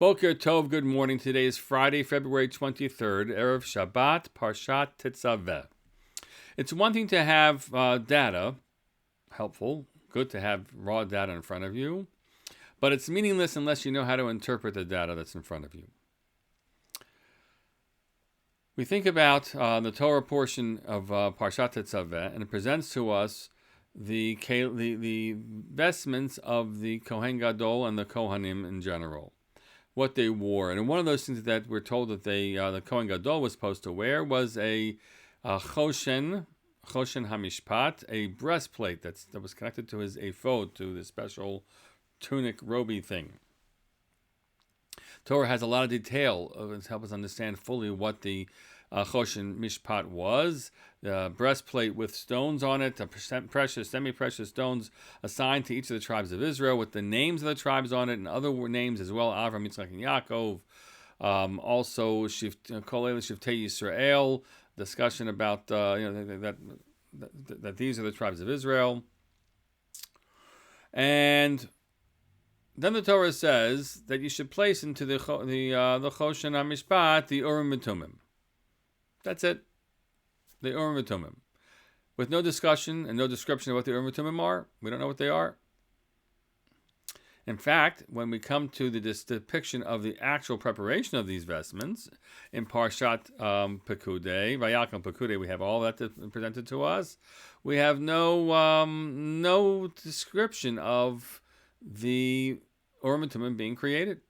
Boker Tov, good morning. Today is Friday, February 23rd, Erev Shabbat, Parshat Tetzave. It's one thing to have data, helpful, good to have raw data in front of you, but it's meaningless unless you know how to interpret the data that's in front of you. We think about the Torah portion of Parshat Tetzave, and it presents to us the vestments of the Kohen Gadol and the Kohanim in general, what they wore. And one of those things that we're told that the Kohen Gadol was supposed to wear was a Choshen HaMishpat, a breastplate that was connected to his ephod, to the special tunic, roby thing. Torah has a lot of detail to help us understand fully what the Choshen Mishpat was. The breastplate with stones on it, precious, semi-precious stones assigned to each of the tribes of Israel with the names of the tribes on it and other names as well, Avram, Yitzchak, and Yaakov. Also, Kol Ele Shivtei Yisrael, discussion about that these are the tribes of Israel. And then the Torah says that you should place into the Choshen HaMishpat the Urim and Tumim. That's it. The Urim and Tumim. With no discussion and no description of what the Urim and Tumim are. We don't know what they are. In fact, when we come to this depiction of the actual preparation of these vestments in Parshat Pekudei, Vayakhel Pekudei, we have all that presented to us. We have no description of the Urim and Tumim being created.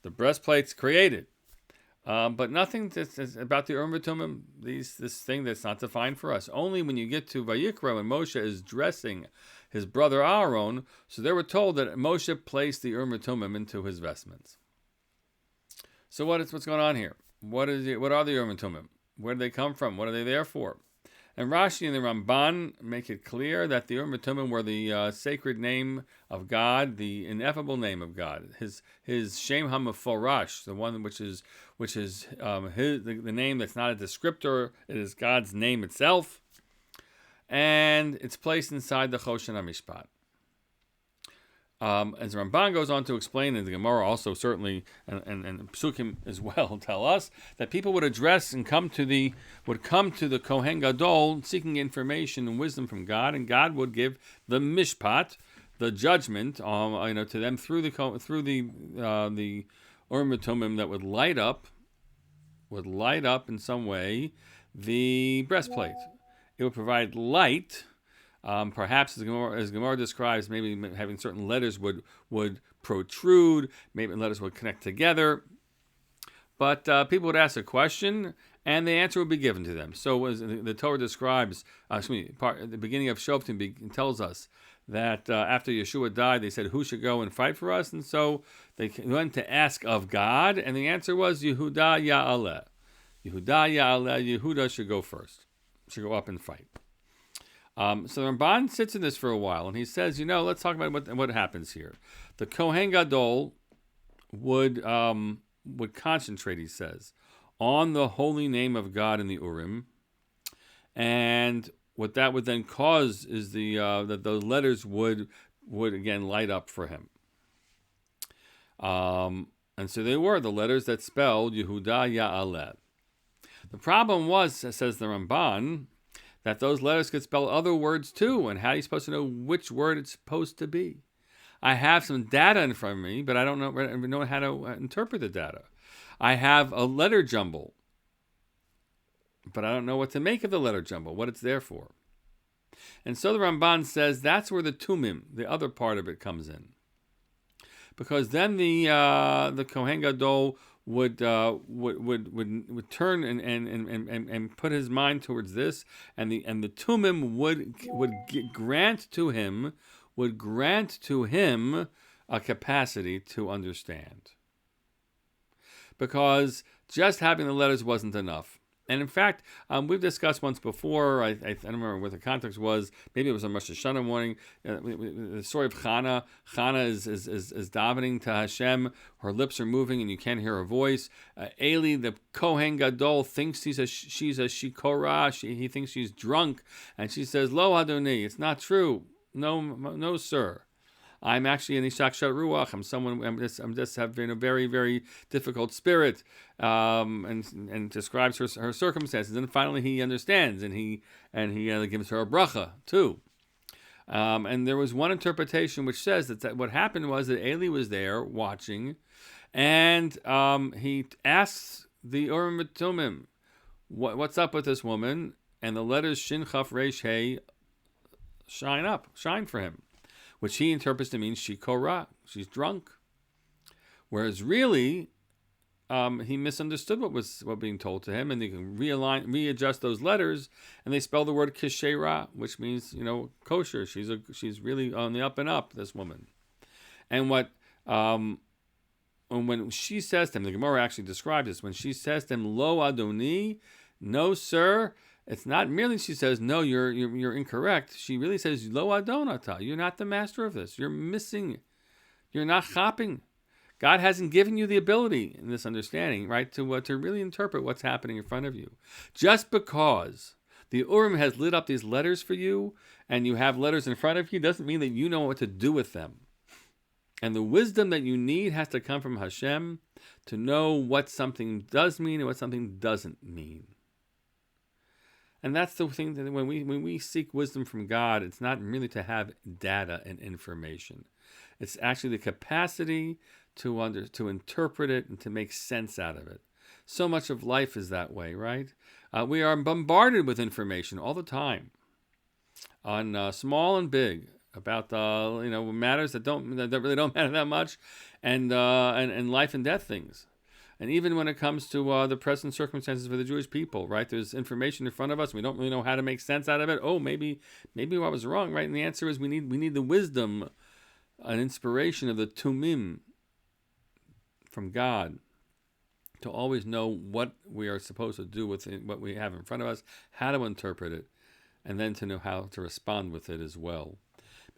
The breastplate's created. But nothing about the Urim and Tumim, this thing that's not defined for us. Only when you get to Vayikra, when Moshe is dressing his brother Aaron, so they were told that Moshe placed the Urim and Tumim into his vestments. So what's going on here? What are the Urim and Tumim? Where do they come from? What are they there for? And Rashi and the Ramban make it clear that the Urim and Tumim were the sacred name of God, the ineffable name of God, his Shem HaMeforash, the one which is the name that's not a descriptor, it is God's name itself, and it's placed inside the Choshen HaMishpat. As Ramban goes on to explain, and the Gemara also certainly, and Psukim as well, tell us that people would address and come to the Kohen Gadol seeking information and wisdom from God, and God would give the Mishpat, the judgment, to them through the Urim and Tumim that would light up in some way the breastplate. It would provide light. Perhaps, as Gemara describes, maybe having certain letters would protrude, maybe letters would connect together. But people would ask a question, and the answer would be given to them. So as the Torah describes, the beginning of Shoftim tells us that after Yeshua died, they said, who should go and fight for us? And so they went to ask of God, and the answer was Yehuda Ya'aleh. Yehuda Ya'aleh, Yehuda should go first, should go up and fight. So the Ramban sits in this for a while, and he says, let's talk about what happens here. The Kohen Gadol would concentrate, he says, on the holy name of God in the Urim, and what that would then cause is that the letters would again light up for him. And so they were the letters that spelled Yehuda Ya'aleh. The problem was, says the Ramban, that those letters could spell other words too, and how are you supposed to know which word it's supposed to be? I have some data in front of me, but I don't know how to interpret the data. I have a letter jumble, but I don't know what to make of the letter jumble, what it's there for. And so the Ramban says that's where the Tumim, the other part of it, comes in. Because then the Kohen Gadol would turn and put his mind towards this, and the Tumim would grant to him a capacity to understand. Because just having the letters wasn't enough. And in fact, we've discussed once before, I don't remember what the context was, maybe it was on Rosh Hashanah morning, the story of Chana. Chana is davening to Hashem, her lips are moving and you can't hear her voice. Eli, the Kohen Gadol, thinks she's a shikora, he thinks she's drunk, and she says, Lo Adoni, it's not true, no sir. I'm actually an ishak shat ruach. I'm just having a very, very difficult spirit, and describes her circumstances. And finally, he understands, and he gives her a bracha too. And there was one interpretation which says that what happened was that Eli was there watching, and he asks the Urim Tumim, what's up with this woman? And the letters Shin Chaf Reish Hey shine for him, which he interprets to mean shikora, she's drunk. Whereas really, he misunderstood what was being told to him, and they can readjust those letters, and they spell the word kishera, which means kosher. She's really on the up and up, this woman. And when she says to him, the Gemara actually describes this. When she says to him, "Lo Adoni," no sir, it's not merely she says, "No, you're incorrect." She really says, "Lo Adonata," you're not the master of this. You're missing. You're not chopping. God hasn't given you the ability in this understanding, right, to really interpret what's happening in front of you. Just because the Urim has lit up these letters for you, and you have letters in front of you, doesn't mean that you know what to do with them. And the wisdom that you need has to come from Hashem to know what something does mean and what something doesn't mean. And that's the thing that when we seek wisdom from God, it's not merely to have data and information. It's actually the capacity to interpret it and to make sense out of it. So much of life is that way, right? We are bombarded with information all the time, on small and big, about matters that really don't matter that much, and life and death things. And even when it comes to the present circumstances for the Jewish people, right? There's information in front of us. We don't really know how to make sense out of it. Oh, maybe I was wrong, right? And the answer is we need the wisdom, an inspiration of the Tumim from God to always know what we are supposed to do with it, what we have in front of us, how to interpret it, and then to know how to respond with it as well.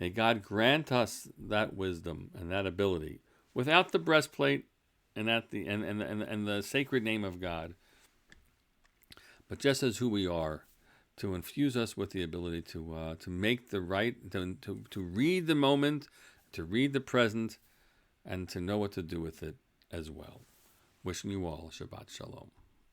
May God grant us that wisdom and that ability without the breastplate and the sacred name of God, but just as who we are, to infuse us with the ability to make the right, to read the moment, to read the present, and to know what to do with it as well. Wishing you all Shabbat Shalom.